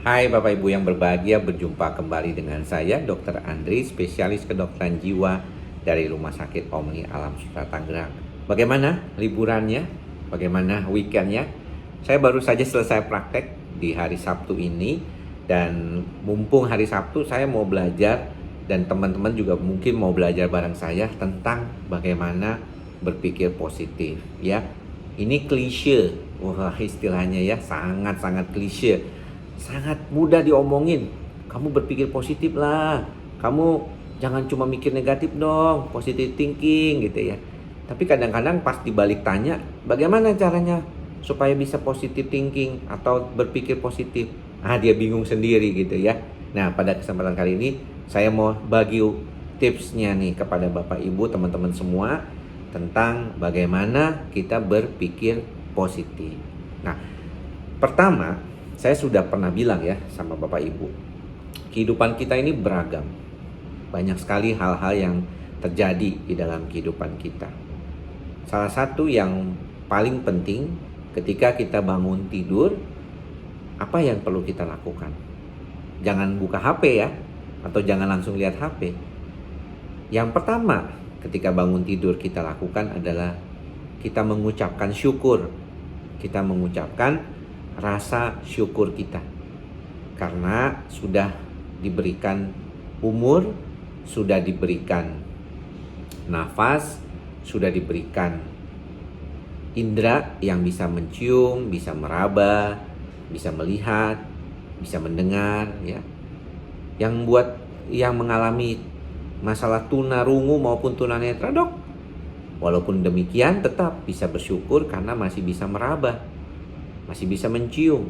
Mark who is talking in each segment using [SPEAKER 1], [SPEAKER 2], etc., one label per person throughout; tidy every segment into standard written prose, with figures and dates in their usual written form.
[SPEAKER 1] Hai Bapak Ibu yang berbahagia, berjumpa kembali dengan saya Dr. Andri, spesialis kedokteran jiwa dari Rumah Sakit Omni Alam Sutra Tangerang. Bagaimana liburannya? Bagaimana weekendnya? Saya baru saja selesai praktek di hari Sabtu ini, dan mumpung hari Sabtu saya mau belajar, dan teman-teman juga mungkin mau belajar bareng saya tentang bagaimana berpikir positif ya. Ini klise, wah istilahnya ya, sangat-sangat klise. Sangat mudah diomongin. Kamu berpikir positif lah. Kamu jangan cuma mikir negatif dong. Positive thinking gitu ya. Tapi kadang-kadang pas dibalik tanya, bagaimana caranya supaya bisa positive thinking atau berpikir positif? Dia bingung sendiri gitu ya. Nah, pada kesempatan kali ini saya mau bagi tipsnya nih kepada Bapak Ibu, teman-teman semua tentang bagaimana kita berpikir positif. Nah, pertama, saya sudah pernah bilang ya sama Bapak Ibu, kehidupan kita ini beragam. Banyak sekali hal-hal yang terjadi di dalam kehidupan kita. Salah satu yang paling penting ketika kita bangun tidur, apa yang perlu kita lakukan? Jangan buka HP ya, atau jangan langsung lihat HP. Yang pertama ketika bangun tidur kita lakukan adalah kita mengucapkan syukur. Kita mengucapkan rasa syukur kita karena sudah diberikan umur, sudah diberikan nafas, sudah diberikan indera yang bisa mencium, bisa meraba, bisa melihat, bisa mendengar ya. Yang mengalami masalah tunarungu maupun tunanetra, Dok, walaupun demikian tetap bisa bersyukur karena masih bisa meraba, masih bisa mencium.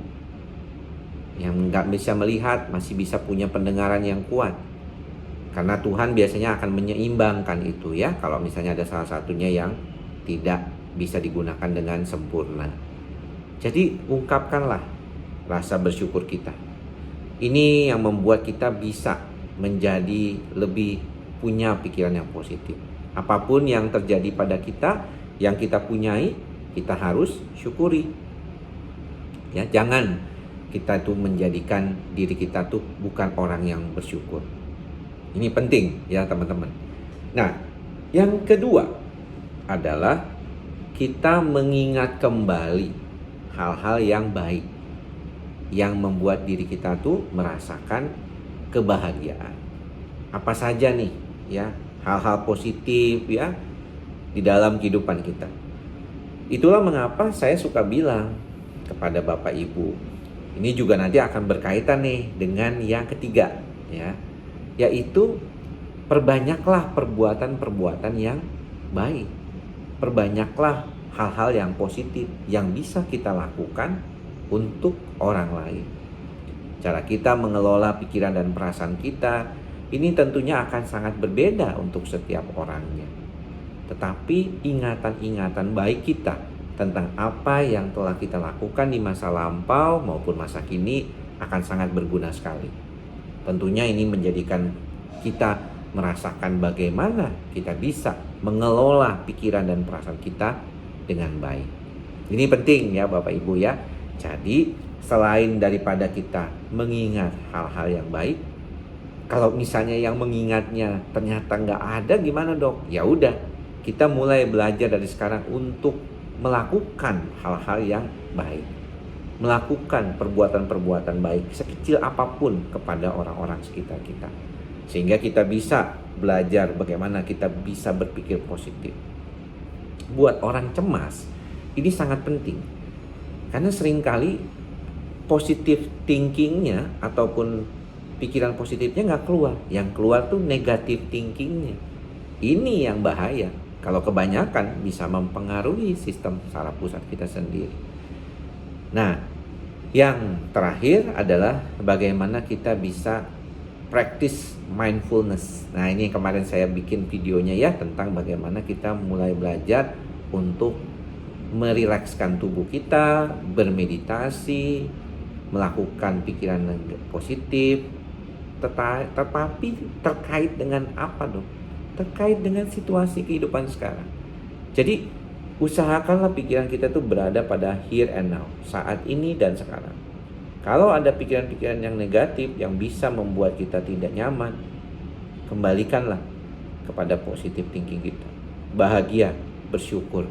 [SPEAKER 1] Yang nggak bisa melihat masih bisa punya pendengaran yang kuat. Karena Tuhan biasanya akan menyeimbangkan itu ya, kalau misalnya ada salah satunya yang tidak bisa digunakan dengan sempurna. Jadi ungkapkanlah rasa bersyukur kita. Ini yang membuat kita bisa menjadi lebih punya pikiran yang positif. Apapun yang terjadi pada kita, yang kita punyai, kita harus syukuri. Ya, jangan kita tuh menjadikan diri kita tuh bukan orang yang bersyukur. Ini penting ya teman-teman. Nah, yang kedua adalah kita mengingat kembali hal-hal yang baik yang membuat diri kita tuh merasakan kebahagiaan. Apa saja nih ya, hal-hal positif ya di dalam kehidupan kita. Itulah mengapa saya suka bilang kepada Bapak Ibu, ini juga nanti akan berkaitan nih dengan yang ketiga ya, yaitu perbanyaklah perbuatan-perbuatan yang baik. Perbanyaklah hal-hal yang positif yang bisa kita lakukan untuk orang lain. Cara kita mengelola pikiran dan perasaan kita ini tentunya akan sangat berbeda untuk setiap orangnya. Tetapi ingatan-ingatan baik kita tentang apa yang telah kita lakukan di masa lampau maupun masa kini akan sangat berguna sekali. Tentunya ini menjadikan kita merasakan bagaimana kita bisa mengelola pikiran dan perasaan kita dengan baik. Ini penting ya Bapak Ibu ya. Jadi selain daripada kita mengingat hal-hal yang baik, kalau misalnya yang mengingatnya ternyata nggak ada, gimana Dok? Ya udah, kita mulai belajar dari sekarang untuk melakukan hal-hal yang baik, melakukan perbuatan-perbuatan baik sekecil apapun kepada orang-orang sekitar kita, sehingga kita bisa belajar bagaimana kita bisa berpikir positif. Buat orang cemas ini sangat penting, karena seringkali positive thinkingnya ataupun pikiran positifnya nggak keluar, yang keluar tuh negative thinkingnya. Ini yang bahaya. Kalau kebanyakan bisa mempengaruhi sistem saraf pusat kita sendiri. Nah, yang terakhir adalah bagaimana kita bisa practice mindfulness. Nah, ini kemarin saya bikin videonya ya tentang bagaimana kita mulai belajar untuk merilekskan tubuh kita, bermeditasi, melakukan pikiran positif. Tetapi terkait dengan apa dong? Terkait dengan situasi kehidupan sekarang. Jadi usahakanlah pikiran kita tuh berada pada here and now, saat ini dan sekarang. Kalau ada pikiran-pikiran yang negatif yang bisa membuat kita tidak nyaman, kembalikanlah kepada positive thinking kita. Bahagia, bersyukur.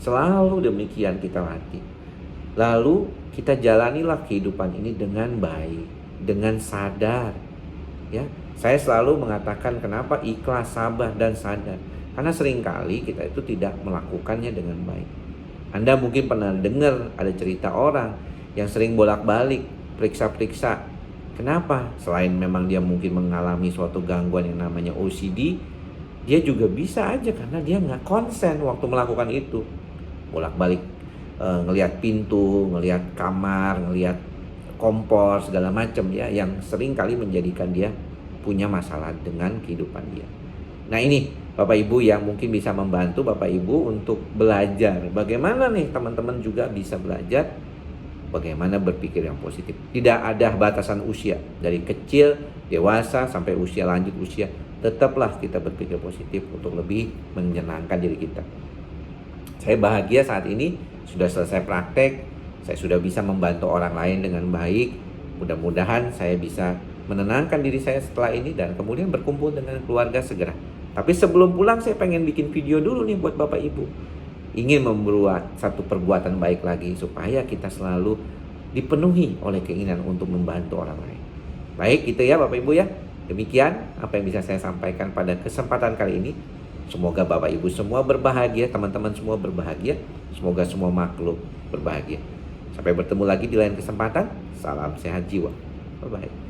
[SPEAKER 1] Selalu demikian kita latih. Lalu kita jalanilah kehidupan ini dengan baik, dengan sadar. Ya, saya selalu mengatakan kenapa ikhlas, sabar, dan sadar. Karena seringkali kita itu tidak melakukannya dengan baik. Anda mungkin pernah dengar ada cerita orang yang sering bolak-balik, periksa-periksa. Kenapa? Selain memang dia mungkin mengalami suatu gangguan yang namanya OCD, dia juga bisa aja karena dia nggak konsen waktu melakukan itu. Bolak-balik ngelihat pintu, ngelihat kamar, ngelihat kompor, segala macam ya, yang sering kali menjadikan dia punya masalah dengan kehidupan dia. Nah ini Bapak Ibu yang mungkin bisa membantu Bapak Ibu untuk belajar. Bagaimana nih teman-teman juga bisa belajar bagaimana berpikir yang positif. Tidak ada batasan usia. Dari kecil, dewasa, sampai usia lanjut usia. Tetaplah kita berpikir positif untuk lebih menyenangkan diri kita. Saya bahagia saat ini sudah selesai praktek. Saya sudah bisa membantu orang lain dengan baik. Mudah-mudahan saya bisa menenangkan diri saya setelah ini dan kemudian berkumpul dengan keluarga segera. Tapi sebelum pulang saya pengen bikin video dulu nih buat Bapak Ibu. Ingin membuat satu perbuatan baik lagi supaya kita selalu dipenuhi oleh keinginan untuk membantu orang lain. Baik, gitu ya Bapak Ibu ya. Demikian apa yang bisa saya sampaikan pada kesempatan kali ini. Semoga Bapak Ibu semua berbahagia, teman-teman semua berbahagia. Semoga semua makhluk berbahagia. Sampai bertemu lagi di lain kesempatan. Salam sehat jiwa. Bye-bye.